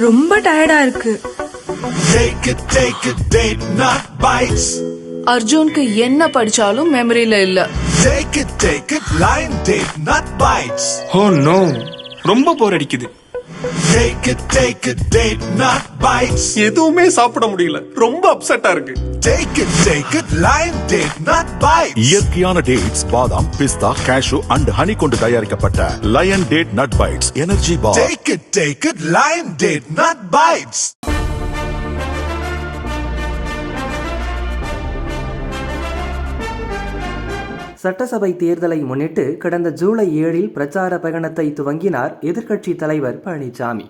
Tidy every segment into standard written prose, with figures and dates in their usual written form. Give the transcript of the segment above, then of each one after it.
ரொம்ப டயர்டா இருக்கு. Take it, date not bites. அர்ஜுனுக்கு என்ன படிச்சாலும் மெமரியில இல்ல. Take it, line date not bites. Oh no, ரொம்ப போர் அடிக்குது. Take it, date not bites. எதுவுமே சாப்பிட முடியல, ரொம்ப அப்செட்டா இருக்கு. Take it, line date not bites. இயற்கையான டேட்ஸ், பாதாம், பிஸ்தா, கேஷு அண்ட் ஹனி கொண்டு தயாரிக்கப்பட்ட lion date nut bites energy bar. Take it, line date not bites. சட்டசபை தேர்தலை முன்னிட்டு கடந்த ஜூலை 7 பிரச்சார பயணத்தை துவங்கினார் எதிர்க்கட்சி தலைவர் பழனிசாமி.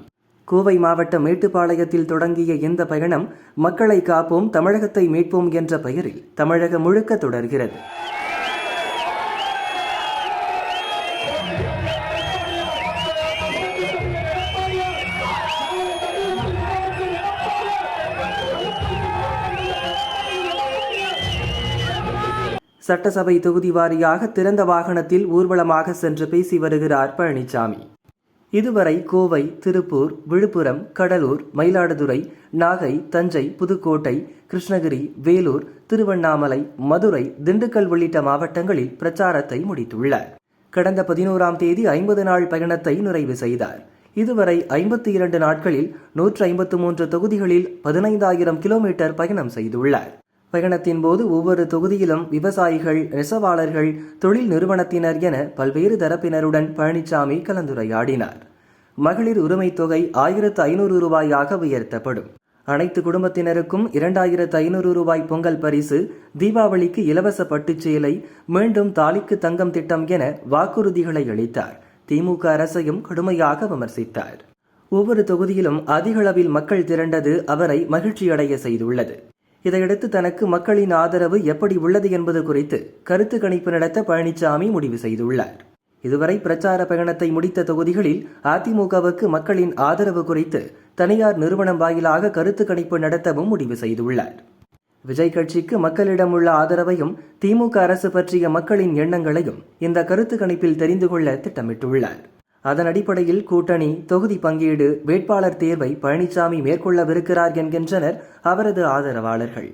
கோவை மாவட்டம் மேட்டுப்பாளையத்தில் தொடங்கிய இந்த பயணம் மக்களை காப்போம், தமிழகத்தை மீட்போம் என்ற பெயரில் தமிழகம் முழுக்க தொடர்கிறது. சட்டசபை தொகுதி வாரியாக திறந்த வாகனத்தில் ஊர்வலமாக சென்று பேசி வருகிறார் பழனிசாமி. இதுவரை கோவை, திருப்பூர், விழுப்புரம், கடலூர், மயிலாடுதுறை, நாகை, தஞ்சை, புதுக்கோட்டை, கிருஷ்ணகிரி, வேலூர், திருவண்ணாமலை, மதுரை, திண்டுக்கல் உள்ளிட்ட மாவட்டங்களில் பிரச்சாரத்தை முடித்துள்ளார். கடந்த 11ஆம் தேதி 50 நாள் பயணத்தை நிறைவு செய்தார். இதுவரை 52 நாட்களில் 153 தொகுதிகளில் 15,000 கிலோமீட்டர் பயணம் செய்துள்ளார். பயணத்தின் போது ஒவ்வொரு தொகுதியிலும் விவசாயிகள், நெசவாளர்கள், தொழில் நிறுவனத்தினர் என பல்வேறு தரப்பினருடன் பழனிசாமி கலந்துரையாடினார். மகளிர் உரிமை தொகை 1,500 ரூபாயாக உயர்த்தப்படும். அனைத்து குடும்பத்தினருக்கும் 2,500 ரூபாய் பொங்கல் பரிசு, தீபாவளிக்கு இலவச பட்டுச்சேலை, மீண்டும் தாலிக்கு தங்கம் திட்டம் என வாக்குறுதிகளை அளித்தார். திமுக அரசையும் கடுமையாக விமர்சித்தார். ஒவ்வொரு தொகுதியிலும் அதிகளவில் மக்கள் திரண்டது அவரை மகிழ்ச்சியடைய செய்துள்ளது. இதையடுத்து தனக்கு மக்களின் ஆதரவு எப்படி உள்ளது என்பது குறித்து கருத்து கணிப்பு நடத்த பழனிசாமி முடிவு செய்துள்ளார். இதுவரை பிரச்சார பயணத்தை முடித்த தொகுதிகளில் அதிமுகவுக்கு மக்களின் ஆதரவு குறித்து தனியார் நிறுவனம் வாயிலாக கருத்து கணிப்பு நடத்தவும் முடிவு செய்துள்ளார். விஜய் கட்சிக்கு மக்களிடம் உள்ள ஆதரவையும் திமுக அரசு பற்றிய மக்களின் எண்ணங்களையும் இந்த கருத்து கணிப்பில் தெரிந்து கொள்ள திட்டமிட்டுள்ளார். அதன் அடிப்படையில் கூட்டணி, தொகுதி பங்கீடு, வேட்பாளர் தேர்வை பழனிசாமி மேற்கொள்ளவிருக்கிறார் என்கின்றனர் அவரது ஆதரவாளர்கள்.